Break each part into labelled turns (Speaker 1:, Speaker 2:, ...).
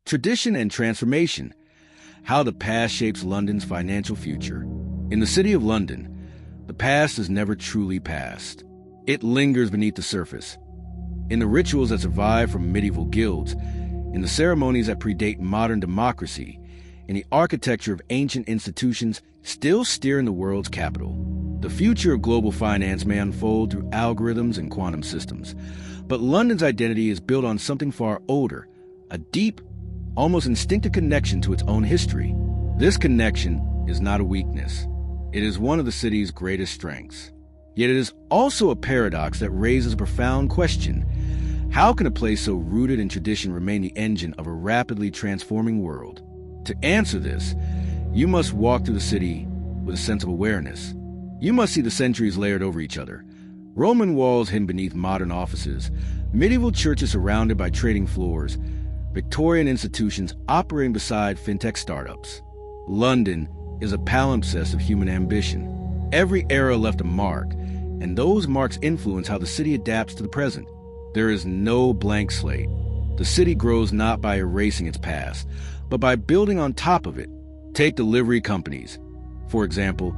Speaker 1: Tradition and transformation. How the past shapes London's financial future. In the City of London, the past is never truly past. It lingers beneath the surface. In the rituals that survive from medieval guilds, in the ceremonies that predate modern democracy, in the architecture of ancient institutions still steering the world's capital. The future of global finance may unfold through algorithms and quantum systems, but London's identity is built on something far older, a deep, almost instinctive connection to its own history. This connection is not a weakness. It is one of the city's greatest strengths. Yet it is also a paradox that raises a profound question. How can a place so rooted in tradition remain the engine of a rapidly transforming world? To answer this, you must walk through the city with a sense of awareness. You must see the centuries layered over each other, Roman walls hidden beneath modern offices, medieval churches surrounded by trading floors, Victorian institutions operating beside fintech startups. London is a palimpsest of human ambition. Every era left a mark, and those marks influence how the city adapts to the present. There is no blank slate. The city grows not by erasing its past, but by building on top of it. Take the livery companies. For example,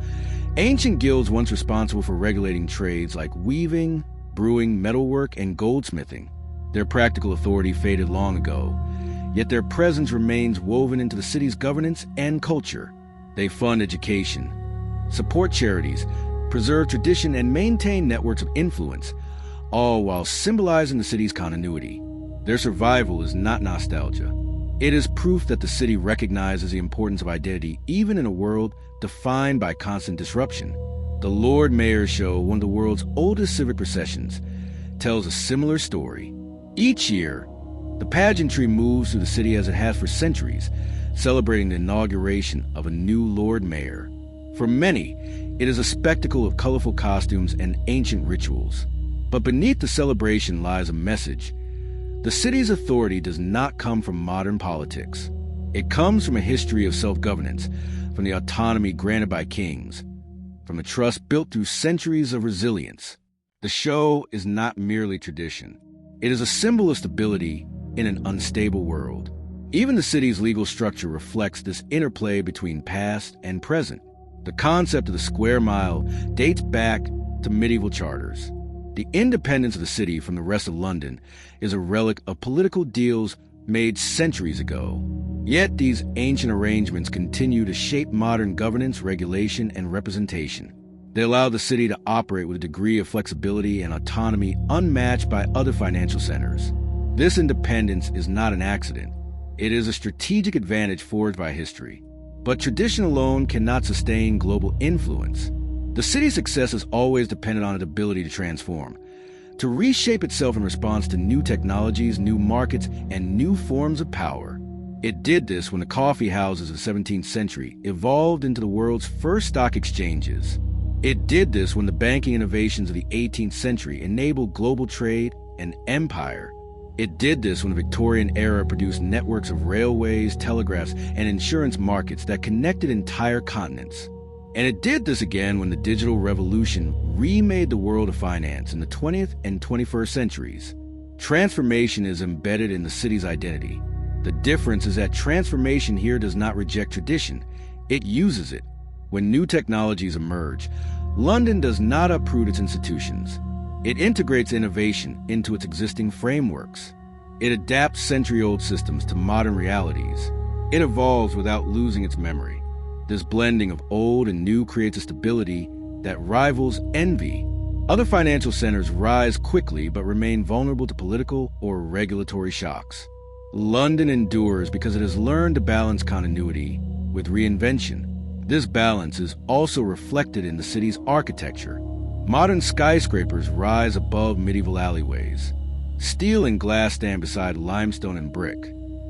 Speaker 1: ancient guilds once responsible for regulating trades like weaving, brewing, metalwork, and goldsmithing. Their practical authority faded long ago, yet their presence remains woven into the city's governance and culture. They fund education, support charities, preserve tradition, and maintain networks of influence, all while symbolizing the city's continuity. Their survival is not nostalgia. It is proof that the city recognizes the importance of identity even in a world defined by constant disruption. The Lord Mayor's Show, one of the world's oldest civic processions, tells a similar story. Each year, the pageantry moves through the city as it has for centuries, celebrating the inauguration of a new Lord Mayor. For many, it is a spectacle of colorful costumes and ancient rituals. But beneath the celebration lies a message. The city's authority does not come from modern politics. It comes from a history of self-governance, from the autonomy granted by kings, from a trust built through centuries of resilience. The show is not merely tradition. It is a symbol of stability in an unstable world. Even the city's legal structure reflects this interplay between past and present. The concept of the square mile dates back to medieval charters. The independence of the city from the rest of London is a relic of political deals made centuries ago. Yet these ancient arrangements continue to shape modern governance, regulation, and representation. They allow the city to operate with a degree of flexibility and autonomy unmatched by other financial centers. This independence is not an accident. It is a strategic advantage forged by history. But tradition alone cannot sustain global influence. The city's success is always dependent on its ability to transform, to reshape itself in response to new technologies, new markets, and new forms of power. It did this when the coffee houses of the 17th century evolved into the world's first stock exchanges. It did this when the banking innovations of the 18th century enabled global trade and empire. It did this when the Victorian era produced networks of railways, telegraphs, and insurance markets that connected entire continents. And it did this again when the digital revolution remade the world of finance in the 20th and 21st centuries. Transformation is embedded in the city's identity. The difference is that transformation here does not reject tradition, it uses it. When new technologies emerge, London does not uproot its institutions. It integrates innovation into its existing frameworks. It adapts century-old systems to modern realities. It evolves without losing its memory. This blending of old and new creates a stability that rivals envy. Other financial centers rise quickly but remain vulnerable to political or regulatory shocks. London endures because it has learned to balance continuity with reinvention. This balance is also reflected in the city's architecture. Modern skyscrapers rise above medieval alleyways. Steel and glass stand beside limestone and brick.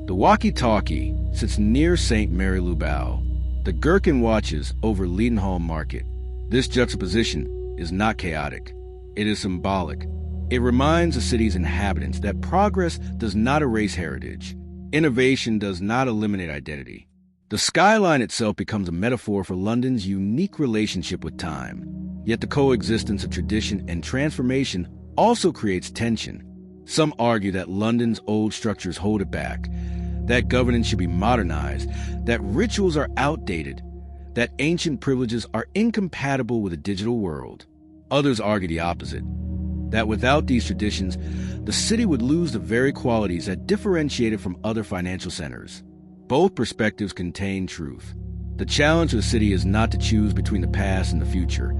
Speaker 1: The walkie-talkie sits near St. Mary Lou Bow. The Gherkin watches over Leadenhall Market. This juxtaposition is not chaotic. It is symbolic. It reminds the city's inhabitants that progress does not erase heritage. Innovation does not eliminate identity. The skyline itself becomes a metaphor for London's unique relationship with time. Yet the coexistence of tradition and transformation also creates tension. Some argue that London's old structures hold it back, that governance should be modernized, that rituals are outdated, that ancient privileges are incompatible with a digital world. Others argue the opposite, that without these traditions, the city would lose the very qualities that differentiate it from other financial centers. Both perspectives contain truth. The challenge of the city is not to choose between the past and the future,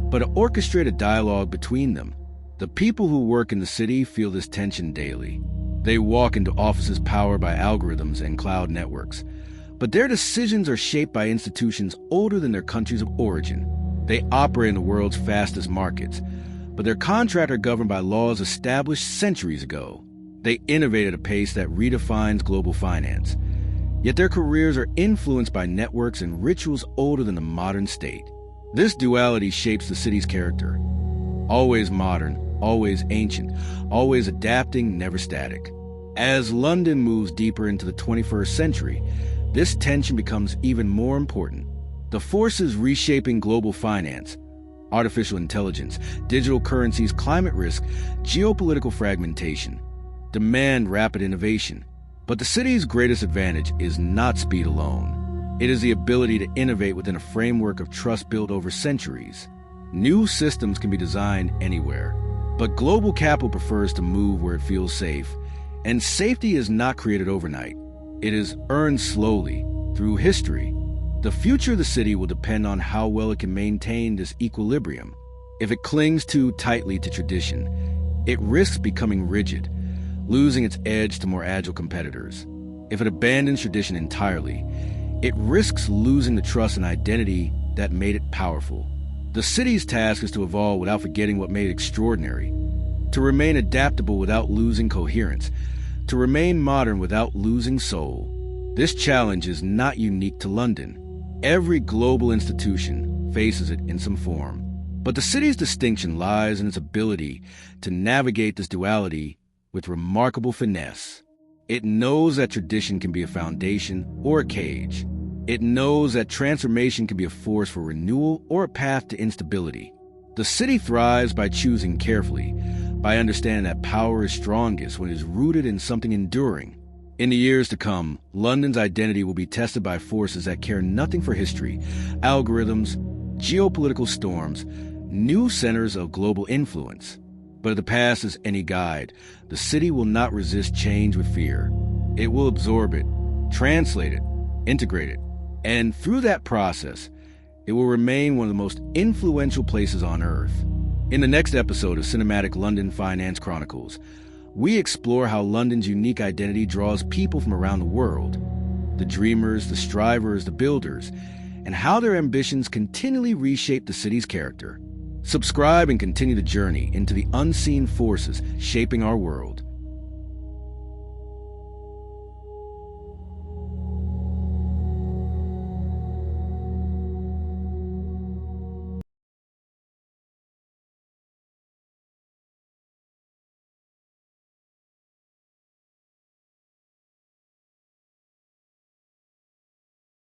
Speaker 1: but to orchestrate a dialogue between them. The people who work in the city feel this tension daily. They walk into offices powered by algorithms and cloud networks, but their decisions are shaped by institutions older than their countries of origin. They operate in the world's fastest markets, but their contracts are governed by laws established centuries ago. They innovate at a pace that redefines global finance, yet their careers are influenced by networks and rituals older than the modern state. This duality shapes the city's character. Always modern, always ancient, always adapting, never static. As London moves deeper into the 21st century, this tension becomes even more important. The forces reshaping global finance, artificial intelligence, digital currencies, climate risk, geopolitical fragmentation, demand rapid innovation. But the city's greatest advantage is not speed alone. It is the ability to innovate within a framework of trust built over centuries. New systems can be designed anywhere, but global capital prefers to move where it feels safe. And safety is not created overnight. It is earned slowly, through history. The future of the city will depend on how well it can maintain this equilibrium. If it clings too tightly to tradition, it risks becoming rigid, losing its edge to more agile competitors. If it abandons tradition entirely, it risks losing the trust and identity that made it powerful. The city's task is to evolve without forgetting what made it extraordinary, to remain adaptable without losing coherence, to remain modern without losing soul. This challenge is not unique to London. Every global institution faces it in some form. But the city's distinction lies in its ability to navigate this duality with remarkable finesse. It knows that tradition can be a foundation or a cage. It knows that transformation can be a force for renewal or a path to instability. The city thrives by choosing carefully, by understanding that power is strongest when it is rooted in something enduring. In the years to come, London's identity will be tested by forces that care nothing for history, algorithms, geopolitical storms, new centers of global influence. But if the past is any guide, the city will not resist change with fear. It will absorb it, translate it, integrate it, and through that process, it will remain one of the most influential places on Earth. In the next episode of Cinematic London Finance Chronicles, we explore how London's unique identity draws people from around the world, the dreamers, the strivers, the builders, and how their ambitions continually reshape the city's character. Subscribe and continue the journey into the unseen forces shaping our world.